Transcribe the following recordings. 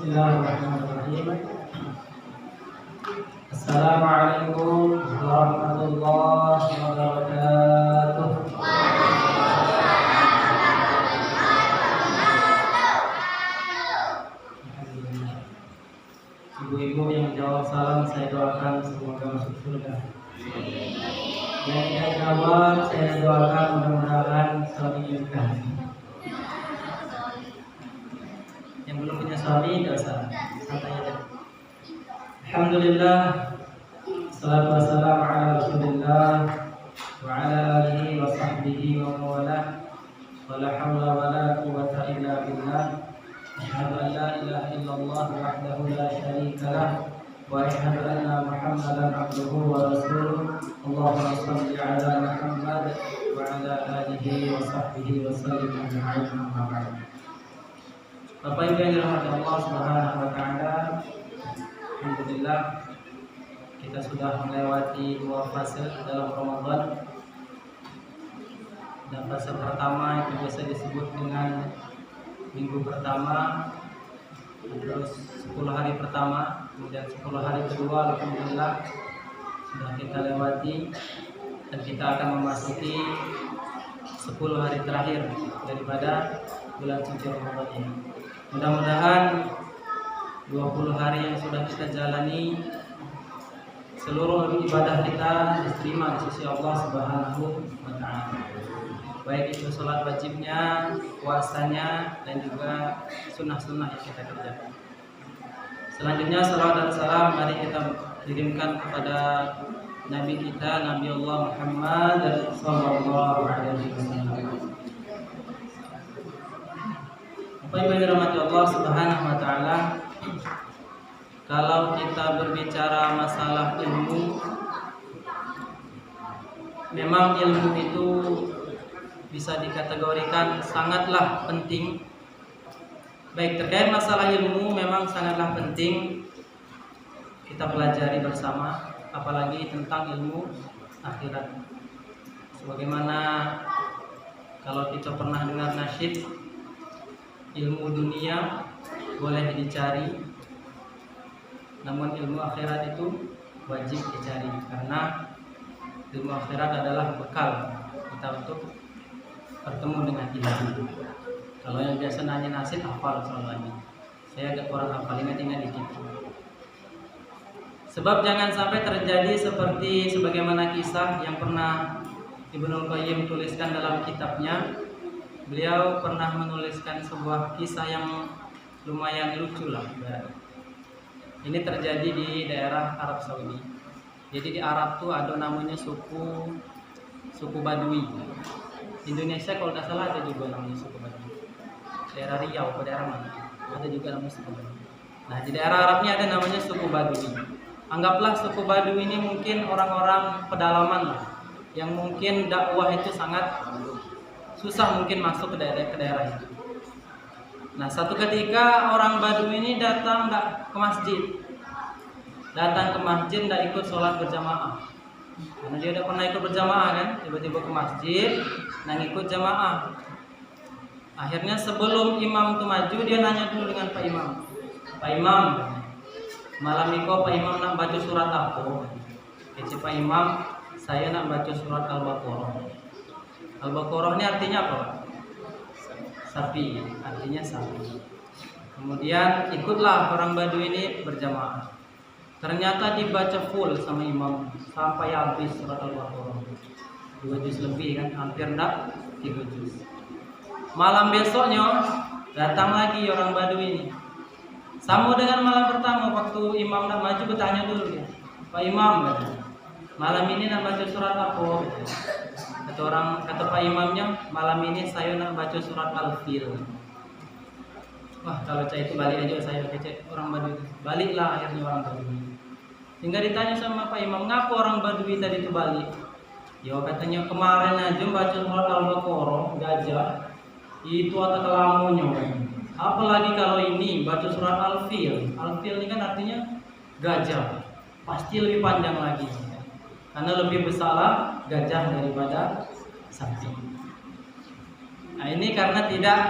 Bismillahirrahmanirrahim. Assalamualaikum warahmatullahi wabarakatuh. Ibu-ibu yang jawab salam saya doakan semoga masuk surga. Yang tidak jawab saya doakan mudah-mudahan suami juga. Yang belum punya suami tidak usah, santai aja. Alhamdulillah, salatu wassalamu ala Rasulillah wa ala alihi wa sahbihi wa mawala. Wa la hawla wa la quwwata illa billah. Asyhadu an la ilaha illallah wahdahu la syarika lah wa asyhadu anna Muhammadan abduhu wa rasuluh. Allahumma shalli ala Muhammad wa ala alihi wa sahbihi wa sallim ajma'in. Amma ba'd. Bapak Ibu yang dirahmati Allah Subhanahu wa taala, alhamdulillah kita sudah melewati 2 fase dalam Ramadan. Dan fase pertama itu biasa disebut dengan minggu pertama, terus 10 hari pertama, kemudian 10 hari kedua alhamdulillah sudah kita lewati, dan kita akan memasuki 10 hari terakhir daripada bulan suci Ramadan ini. Mudah-mudahan 20 hari yang sudah kita jalani, seluruh ibadah kita diterima di sisi Allah Subhanahu wa taala. Baik itu sholat wajibnya, puasanya, dan juga sunnah-sunnah yang kita kerjakan. Selanjutnya salawat dan salam mari kita kirimkan kepada Nabi kita, Nabi Allah Muhammad sallallahu alaihi wasallam. Bapak Ibu yang dirahmati Allah Subhanahu wa taala, kalau kita berbicara masalah ilmu, memang ilmu itu bisa dikategorikan sangatlah penting. Baik, terkait masalah ilmu memang sangatlah penting kita pelajari bersama, apalagi tentang ilmu akhirat. Sebagaimana kalau kita pernah dengar nasyid, ilmu dunia boleh dicari, namun ilmu akhirat itu wajib dicari, karena ilmu akhirat adalah bekal kita untuk bertemu dengan ilmu. Kalau yang biasa nanya nasib hafal soalnya, saya agak kurang hafal, ingat-ingat dikit. Sebab jangan sampai terjadi seperti sebagaimana kisah yang pernah Ibnu Qayyim tuliskan dalam kitabnya. Beliau pernah menuliskan sebuah kisah yang lumayan lucu lah. Ini terjadi di daerah Arab Saudi. Jadi di Arab tuh ada namanya suku Badui. Indonesia kalau tidak salah ada juga namanya suku Badui. Daerah Riau atau daerah mana? Ada juga namanya suku Badui. Nah di daerah Arabnya ada namanya suku Badui. Anggaplah suku Badui ini mungkin orang-orang pedalaman lah, yang mungkin dakwah itu sangat susah mungkin masuk ke daerah itu. Nah satu ketika orang Badui ini datang ke masjid. Datang ke masjid tidak ikut sholat berjamaah, karena dia udah pernah ikut berjamaah kan. Tiba-tiba ke masjid nah ikut jamaah. Akhirnya sebelum imam itu maju, dia nanya dulu dengan Pak Imam. Pak Imam, malam ini Pak Imam nak baca surat apa? Kata Pak Imam, saya nak baca surat Al-Baqarah. Al-Baqarah ini artinya apa? Sapi, artinya sapi. Kemudian ikutlah orang Badui ini berjamaah. Ternyata dibaca full sama imam sampai habis surat Al-Baqarah. 2 juz lebih kan, hampir enggak 3 juz. Malam besoknya datang lagi orang Badui ini. Sama dengan malam pertama, waktu imam nak maju bertanya dulu dia. Pak Imam, malam ini nak baca surat apa? Kata Pak Imamnya, malam ini saya nak baca surat Al-Fil. Wah, kalau saya itu balik aja, saya kecek orang Badui. Baliklah akhirnya orang Badui. Hingga ditanya sama Pak Imam, ngapa orang Badui tadi itu balik? Ya katanya kemarin aja baca surat Al-Baqarah, gajah. Itu atau kelamunya. Apalagi kalau ini baca surat Al-Fil. Al-Fil ini kan artinya gajah. Pasti lebih panjang lagi. Karena lebih besar gajah daripada sapi. Nah ini karena tidak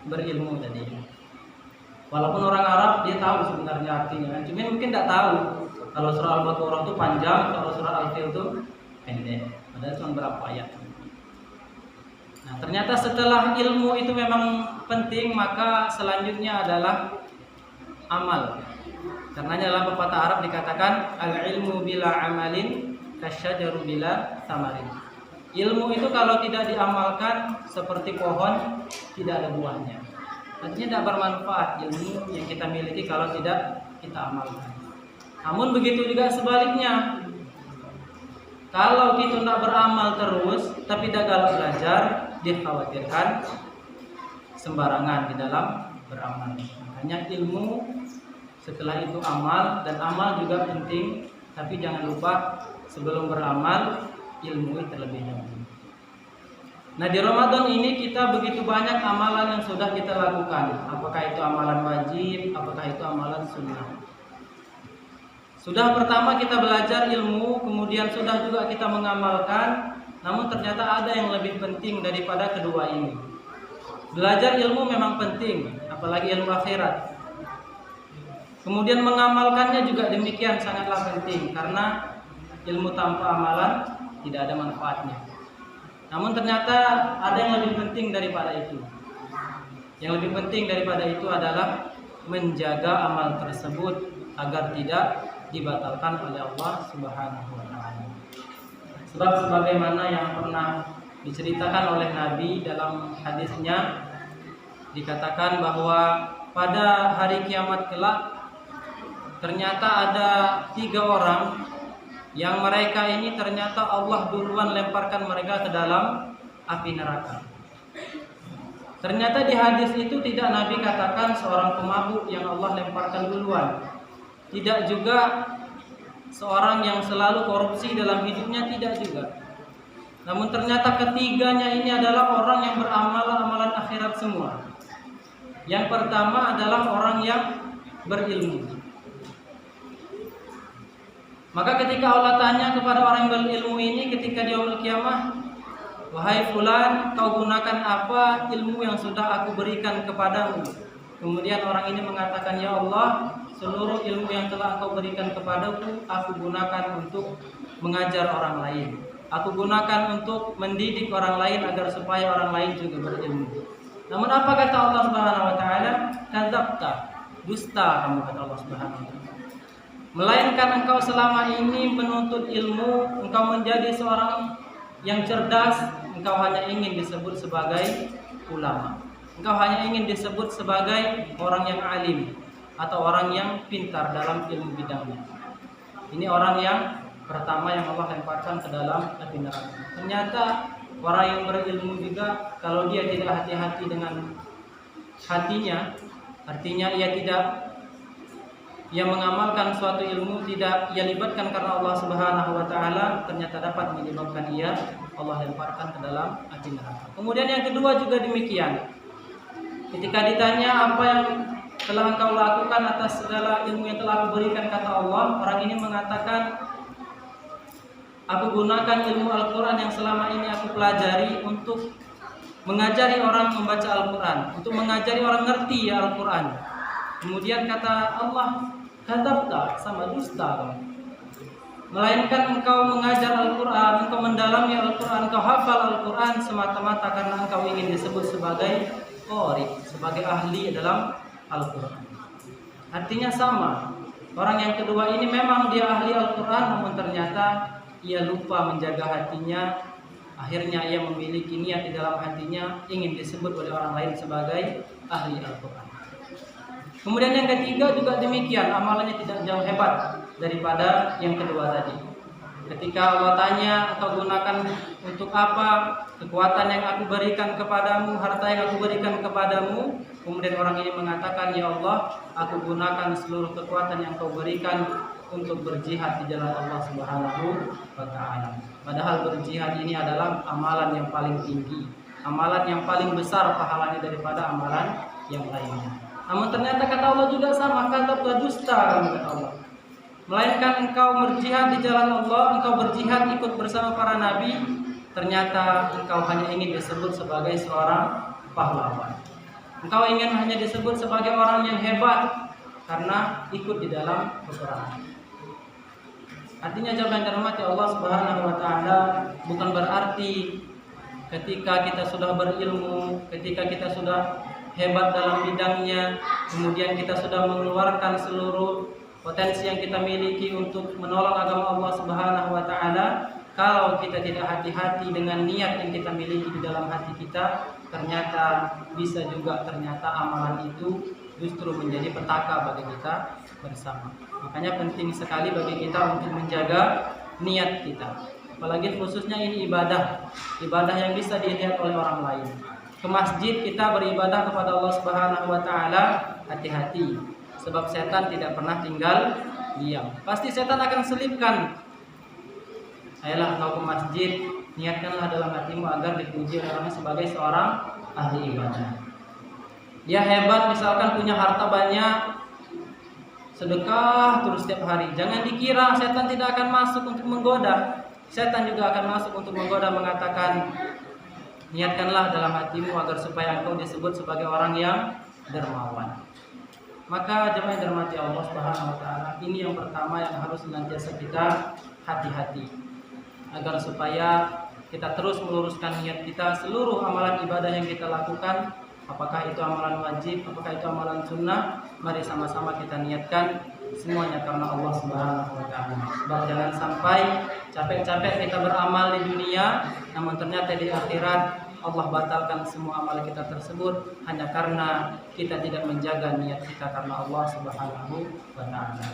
berilmu tadi. Walaupun orang Arab dia tahu sebenarnya artinya kan, cuma mungkin tidak tahu kalau surah Al-Baqarah itu panjang, kalau surah Al-Fil itu pendek. Padahal cuma berapa ayat. Nah, ternyata setelah ilmu itu memang penting, maka selanjutnya adalah amal. Karenanya dalam pepatah Arab dikatakan al-ilmu bila amalin kasyajaru bila tamarin. Ilmu itu kalau tidak diamalkan seperti pohon tidak ada buahnya. Artinya tidak bermanfaat ilmu yang kita miliki kalau tidak kita amalkan. Namun begitu juga sebaliknya. Kalau kita tidak beramal terus tapi gagal belajar, dikhawatirkan sembarangan di dalam beramal. Makanya ilmu, setelah itu amal, dan amal juga penting, tapi jangan lupa sebelum beramal ilmu terlebih dahulu. Nah, di Ramadan ini kita begitu banyak amalan yang sudah kita lakukan. Apakah itu amalan wajib, apakah itu amalan sunnah. Sudah pertama kita belajar ilmu, kemudian sudah juga kita mengamalkan. Namun ternyata ada yang lebih penting daripada kedua ini. Belajar ilmu memang penting, apalagi ilmu akhirat. Kemudian mengamalkannya juga demikian sangatlah penting, karena ilmu tanpa amalan tidak ada manfaatnya. Namun ternyata ada yang lebih penting daripada itu. Yang lebih penting daripada itu adalah menjaga amal tersebut agar tidak dibatalkan oleh Allah Subhanahu wa taala. Sebab sebagaimana yang pernah diceritakan oleh Nabi dalam hadisnya, dikatakan bahwa pada hari kiamat kelak ternyata ada 3 orang yang mereka ini ternyata Allah duluan lemparkan mereka ke dalam api neraka. Ternyata di hadis itu tidak Nabi katakan seorang pemabuk yang Allah lemparkan duluan. Tidak juga seorang yang selalu korupsi dalam hidupnya, tidak juga. Namun ternyata ketiganya ini adalah orang yang beramal amalan akhirat semua. Yang pertama adalah orang yang berilmu. Maka ketika Allah tanya kepada orang yang berilmu ini ketika di yaumul qiyamah, wahai fulan, kau gunakan apa ilmu yang sudah aku berikan kepadamu? Kemudian orang ini mengatakan, ya Allah, seluruh ilmu yang telah engkau berikan kepadaku, aku gunakan untuk mengajar orang lain. Aku gunakan untuk mendidik orang lain agar supaya orang lain juga berilmu. Namun apa kata Allah Subhanahu wa taala? Kadzabta, dusta kamu, kata Allah Subhanahu wa taala. Melainkan engkau selama ini menuntut ilmu, engkau menjadi seorang yang cerdas, engkau hanya ingin disebut sebagai ulama. Engkau hanya ingin disebut sebagai orang yang alim atau orang yang pintar dalam ilmu bidangnya. Ini orang yang pertama yang Allah lemparkan ke dalam api neraka. Ternyata orang yang berilmu juga kalau dia tidak hati-hati dengan hatinya, artinya ia mengamalkan suatu ilmu, tidak ia libatkan karena Allah Subhanahu wa taala, ternyata dapat menyebabkan ia Allah lemparkan ke dalam api neraka. Kemudian yang kedua juga demikian. Ketika ditanya apa yang telah engkau lakukan atas segala ilmu yang telah aku berikan, kata Allah, orang ini mengatakan, aku gunakan ilmu Al-Quran yang selama ini aku pelajari untuk mengajari orang membaca Al-Quran, untuk mengajari orang ngerti ya Al-Quran. Kemudian kata Allah, kadzabta, sama dusta. Melainkan engkau mengajar Al-Quran, engkau mendalami Al-Quran, engkau hafal Al-Quran semata-mata karena engkau ingin disebut sebagai qari, sebagai ahli dalam Al-Quran. Artinya sama. Orang yang kedua ini memang dia ahli Al-Quran, namun ternyata ia lupa menjaga hatinya. Akhirnya ia memiliki niat di dalam hatinya ingin disebut oleh orang lain sebagai ahli Al-Quran. Kemudian yang ketiga juga demikian, amalannya tidak jauh hebat daripada yang kedua tadi. Ketika Allah tanya, engkau gunakan untuk apa kekuatan yang aku berikan kepadamu, harta yang aku berikan kepadamu? Kemudian orang ini mengatakan, ya Allah, aku gunakan seluruh kekuatan yang kau berikan untuk berjihad di jalan Allah Subhanahu wa taala. Padahal berjihad ini adalah amalan yang paling tinggi, amalan yang paling besar pahalanya daripada amalan yang lainnya. Namun ternyata kata Allah juga sama, kata dusta kamu, kata Allah. Melainkan engkau berjihad di jalan Allah, engkau berjihad ikut bersama para nabi, ternyata engkau hanya ingin disebut sebagai seorang pahlawan. Engkau ingin hanya disebut sebagai orang yang hebat karena ikut di dalam peperangan. Artinya jemaah yang dirahmati Allah Subhanahu wa taala, bukan berarti ketika kita sudah berilmu, ketika kita sudah hebat dalam bidangnya, kemudian kita sudah mengeluarkan seluruh potensi yang kita miliki untuk menolong agama Allah Subhanahu wa taala, kalau kita tidak hati-hati dengan niat yang kita miliki di dalam hati kita, ternyata bisa juga amalan itu justru menjadi petaka bagi kita bersama. Makanya penting sekali bagi kita untuk menjaga niat kita. Apalagi khususnya ini ibadah yang bisa dilihat oleh orang lain. Ke masjid kita beribadah kepada Allah Subhanahu wa taala, hati-hati. Sebab setan tidak pernah tinggal diam. Pasti setan akan selipkan. Ayolah kau ke masjid, niatkanlah dalam hatimu agar dipuji oleh orang sebagai seorang ahli ibadah. Dia hebat, misalkan punya harta banyak, sedekah terus setiap hari. Jangan dikira setan tidak akan masuk untuk menggoda. Setan juga akan masuk untuk menggoda, mengatakan, niatkanlah dalam hatimu agar supaya engkau disebut sebagai orang yang dermawan. Maka jemaah yang dirahmati Allah Subhanahu wa taala, ini yang pertama yang harus senantiasa kita hati-hati, agar supaya kita terus meluruskan niat kita. Seluruh amalan ibadah yang kita lakukan, apakah itu amalan wajib, apakah itu amalan sunnah, mari sama-sama kita niatkan semuanya karena Allah Subhanahu wa taala. Sebab jangan sampai capek-capek kita beramal di dunia, namun ternyata di akhirat Allah batalkan semua amal kita tersebut hanya karena kita tidak menjaga niat kita karena Allah Subhanahu wa taala.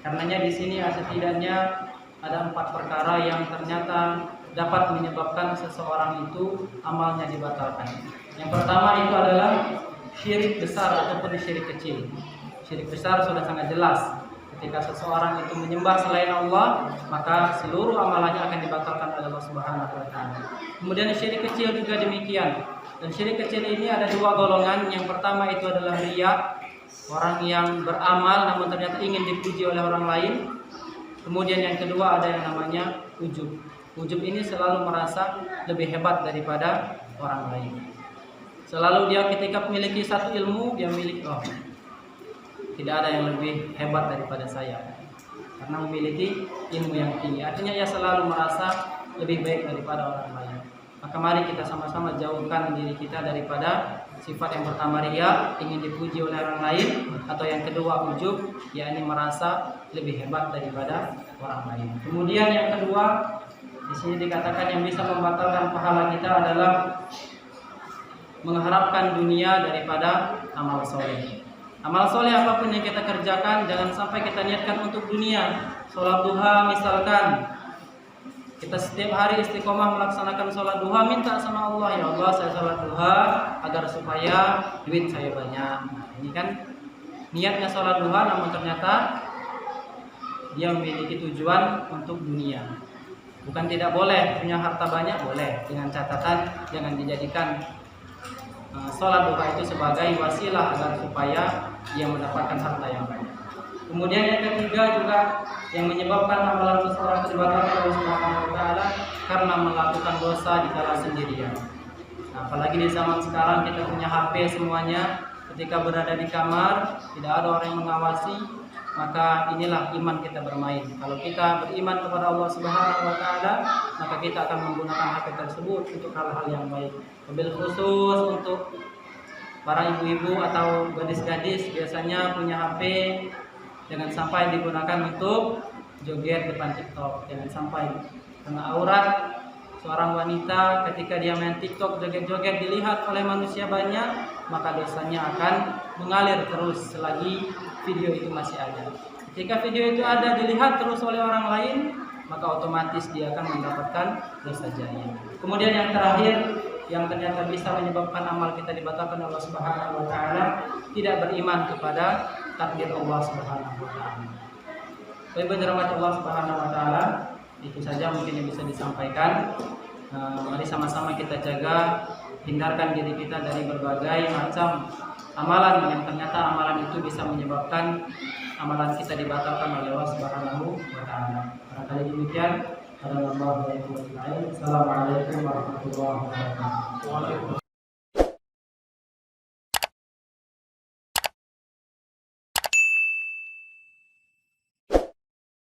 Karenanya di sini setidaknya ada 4 perkara yang ternyata dapat menyebabkan seseorang itu amalnya dibatalkan. Yang pertama itu adalah syirik besar ataupun syirik kecil. Syirik besar sudah sangat jelas. Ketika seseorang itu menyembah selain Allah, maka seluruh amalannya akan dibatalkan oleh Allah Subhanahu wa taala. Kemudian syirik kecil juga demikian. Dan syirik kecil ini ada 2 golongan. Yang pertama itu adalah riya, orang yang beramal namun ternyata ingin dipuji oleh orang lain. Kemudian yang kedua ada yang namanya ujub. Ujub ini selalu merasa lebih hebat daripada orang lain. Selalu dia ketika memiliki satu ilmu, dia memiliki tidak ada yang lebih hebat daripada saya karena memiliki ilmu yang tinggi. Artinya ia selalu merasa lebih baik daripada orang lain. Maka mari kita sama-sama jauhkan diri kita daripada sifat yang pertama riya, ingin dipuji oleh orang lain, atau yang kedua ujub, yakni merasa lebih hebat daripada orang lain. Kemudian yang kedua, di sini dikatakan yang bisa membatalkan pahala kita adalah mengharapkan dunia daripada amal soleh. Amal soleh apapun yang kita kerjakan, jangan sampai kita niatkan untuk dunia. Sholat duha misalkan, kita setiap hari istiqomah melaksanakan sholat duha, minta sama Allah, ya Allah saya sholat duha agar supaya duit saya banyak. Ini kan niatnya sholat duha, namun ternyata dia memiliki tujuan untuk dunia. Bukan tidak boleh punya harta banyak, boleh, dengan catatan jangan dijadikan sholat duha itu sebagai wasilah agar supaya dia mendapatkan harta yang banyak. Kemudian yang ketiga juga yang menyebabkan amalan seseorang dibatalkan oleh Allah Subhanahu wa taala karena melakukan dosa di kala sendirian. Nah, apalagi di zaman sekarang kita punya HP semuanya, ketika berada di kamar tidak ada orang yang mengawasi, maka inilah iman kita bermain. Kalau kita beriman kepada Allah Subhanahu wa taala, maka kita akan menggunakan HP tersebut untuk hal-hal yang baik. Mobil khusus untuk para ibu-ibu atau gadis-gadis biasanya punya HP, jangan sampai digunakan untuk joget depan TikTok. Jangan sampai, karena aurat seorang wanita ketika dia main TikTok joget-joget dilihat oleh manusia banyak, maka dosanya akan mengalir terus selagi video itu masih ada. Ketika video itu ada dilihat terus oleh orang lain, maka otomatis dia akan mendapatkan dosa jariah. Kemudian yang terakhir yang ternyata bisa menyebabkan amal kita dibatalkan oleh Allah Subhanahu wa taala, tidak beriman kepada takdir Allah Subhanahu wa taala. Baik, rahmat Allah Subhanahu wa taala, itu saja mungkin yang bisa disampaikan. Mari sama-sama kita jaga, hindarkan diri kita dari berbagai macam amalan yang ternyata amalan itu bisa menyebabkan amalan kita dibatalkan oleh Allah Subhanahu wa taala. Barangkali demikian. Assalamualaikum warahmatullahi wabarakatuh.